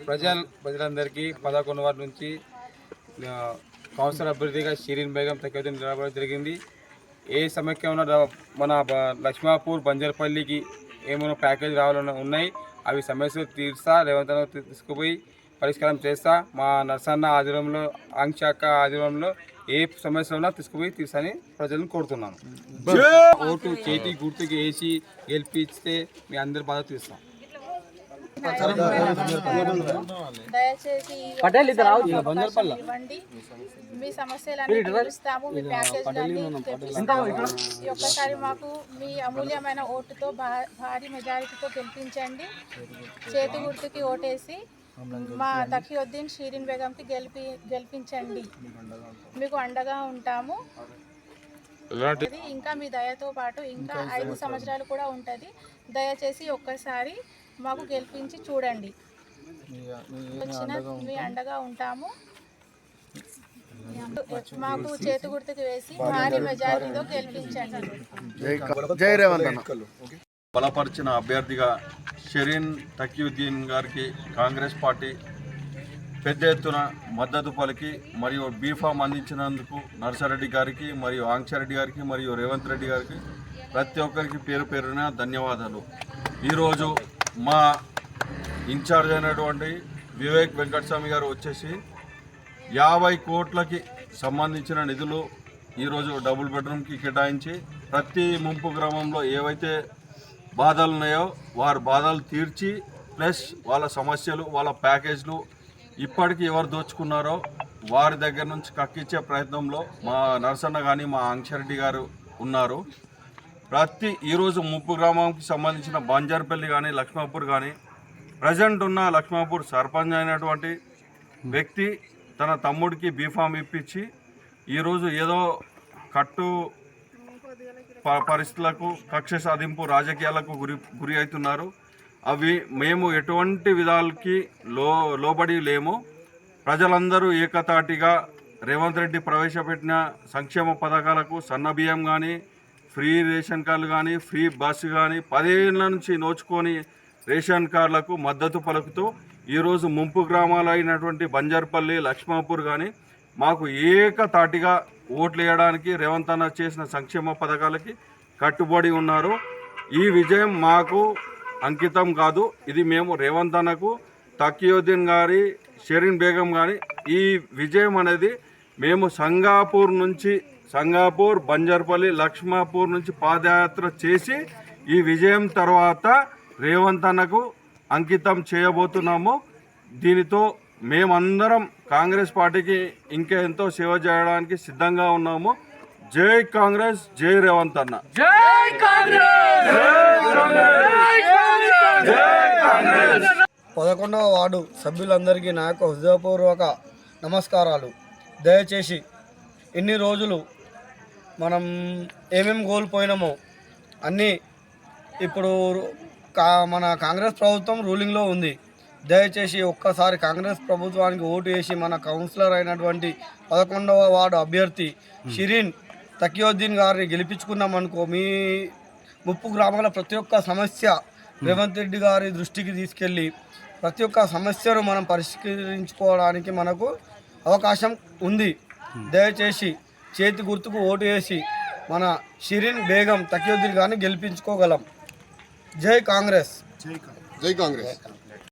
ప్రజలందరికీ 11 వార్డు నుంచి కౌన్సిలర్ అభ్యర్థిగా షిరీన్ బేగం తక్కువ నిలబడడం జరిగింది. ఏ సమస్య ఉన్న మన లక్ష్మాపూర్ బంజర్పల్లికి ఏమైనా ప్యాకేజ్ రావాలని ఉన్నాయి, అవి సమస్యలు తీర్స్తా, రేవంత్ తీసుకుపోయి పరిష్కారం చేస్తా. మా నర్సన్న ఆధ్వర్యంలో ఆంక్షాఖ ఆధ్వర్యంలో ఏ సమస్య ఉన్నా తీసుకుపోయి తీర్చని ప్రజలను కోరుతున్నాను. ఓటు చేతి గుర్తుకి వేసి గెలిపిస్తే మీ అందరి బాధ తీస్తాం. దయచేసి మీ సమస్యలన్నీ తీరుస్తాము, మీ ప్యాకేజీలన్నీ తెప్పిస్తాము. ఒక్కసారి మాకు మీ అమూల్యమైన ఓటుతో భారీ మెజారిటీతో గెలిపించండి. చేతి గుర్తుకి ఓటేసి మా తకియుద్దీన్ షిరీన్ బేగంకి గెలిపించండి. మీకు అండగా ఉంటాము. ఇంకా మీ దయతో పాటు ఇంకా 5 సంవత్సరాలు కూడా ఉంటుంది. దయచేసి ఒక్కసారి మాకు గెలిపించి చూడండి. మీ అండగా ఉంటాము. మాకు చేతి గుర్తుకు వేసి భారీ మెజారిటీతో గెలిపించండి. జై రేవంత్ అన్న. బలపరిచిన అభ్యర్థిగా షిరీన్ తకియుద్దీన్ గారికి కాంగ్రెస్ పార్టీ పెద్ద ఎత్తున మద్దతు పలికి మరియు బీఫామ్ అందించినందుకు నర్సారెడ్డి గారికి మరియు ఆంక్షరెడ్డి గారికి మరియు రేవంత్ రెడ్డి గారికి ప్రతి ఒక్కరికి పేరు పేరున ధన్యవాదాలు. ఈరోజు మా ఇన్ఛార్జ్ అయినటువంటి వివేక్ వెంకటస్వామి గారు వచ్చేసి 50 కోట్లకి సంబంధించిన నిధులు ఈరోజు డబుల్ బెడ్రూమ్కి కేటాయించి ప్రతి ముంపు గ్రామంలో ఏవైతే బాధలు ఉన్నాయో వారి బాధలు తీర్చి ప్లస్ వాళ్ళ సమస్యలు వాళ్ళ ప్యాకేజ్లు ఇప్పటికీ ఎవరు దోచుకున్నారో వారి దగ్గర నుంచి కక్కించే ప్రయత్నంలో మా నరసన్న కానీ మా ఆంక్షరెడ్డి గారు ఉన్నారు. ఈరోజు ముప్పు గ్రామంకి సంబంధించిన బంజర్పల్లి కానీ లక్ష్మాపూర్ కానీ ప్రజెంట్ ఉన్న లక్ష్మాపూర్ సర్పంచ్ అయినటువంటి వ్యక్తి తన తమ్ముడికి బీఫామ్ ఇప్పించి ఈరోజు ఏదో కట్టు పరిస్థితులకు కక్ష సాధింపు రాజకీయాలకు గురి అవుతున్నారు. అవి మేము ఎటువంటి విధాలకి లోబడి లేము. ప్రజలందరూ ఏకతాటిగా రేవంత్ రెడ్డి ప్రవేశపెట్టిన సంక్షేమ పథకాలకు సన్నబియ్యం కానీ ఫ్రీ రేషన్ కార్డులు కానీ ఫ్రీ బస్సు కానీ 10 ఏళ్ళ నుంచి నోచుకొని రేషన్ కార్డులకు మద్దతు పలుకుతూ ఈరోజు ముంపు గ్రామాలు అయినటువంటి బంజర్పల్లి లక్ష్మాపూర్ కానీ మాకు ఏకతాటిగా ఓట్లు వేయడానికి రేవంత్ అన్న చేసిన సంక్షేమ పథకాలకి కట్టుబడి ఉన్నారు. ఈ విజయం మాకు అంకితం కాదు, ఇది మేము రేవంత్ అన్నకు తకియుద్దీన్ గారి షిరీన్ బేగం కానీ ఈ విజయం అనేది మేము సంగాపూర్ బంజర్పల్లి లక్ష్మాపూర్ నుంచి పాదయాత్ర చేసి ఈ విజయం తర్వాత రేవంత్ అన్నకు అంకితం చేయబోతున్నాము. దీనితో మేమందరం కాంగ్రెస్ పార్టీకి ఇంకా ఎంతో సేవ చేయడానికి సిద్ధంగా ఉన్నాము. జై కాంగ్రెస్, జై రేవంత్ అన్న. 11వ వార్డు సభ్యులందరికీ నా యొక్క హృదయపూర్వక నమస్కారాలు. దయచేసి ఇన్ని రోజులు మనం ఏమేమి కోల్పోయినామో అన్నీ ఇప్పుడు మన కాంగ్రెస్ ప్రభుత్వం రూలింగ్లో ఉంది. దయచేసి ఒక్కసారి కాంగ్రెస్ ప్రభుత్వానికి ఓటు వేసి మన కౌన్సిలర్ అయినటువంటి 11వ వార్డు అభ్యర్థి షిరీన్ తకియుద్దీన్ గారిని గెలిపించుకున్నామనుకో, మీ ముప్పు గ్రామాల ప్రతి ఒక్క సమస్య రేవంత్ రెడ్డి గారి దృష్టికి తీసుకెళ్ళి ప్రతి ఒక్క సమస్యను మనం పరిష్కరించుకోవడానికి మనకు అవకాశం ఉంది. దయచేసి చేతి గుర్తుకు ఓటు వేసి మన షిరీన్ బేగం తకియుద్దీన్ గారిని గెలిపించుకోగలం. జై కాంగ్రెస్. జై కాంగ్రెస్.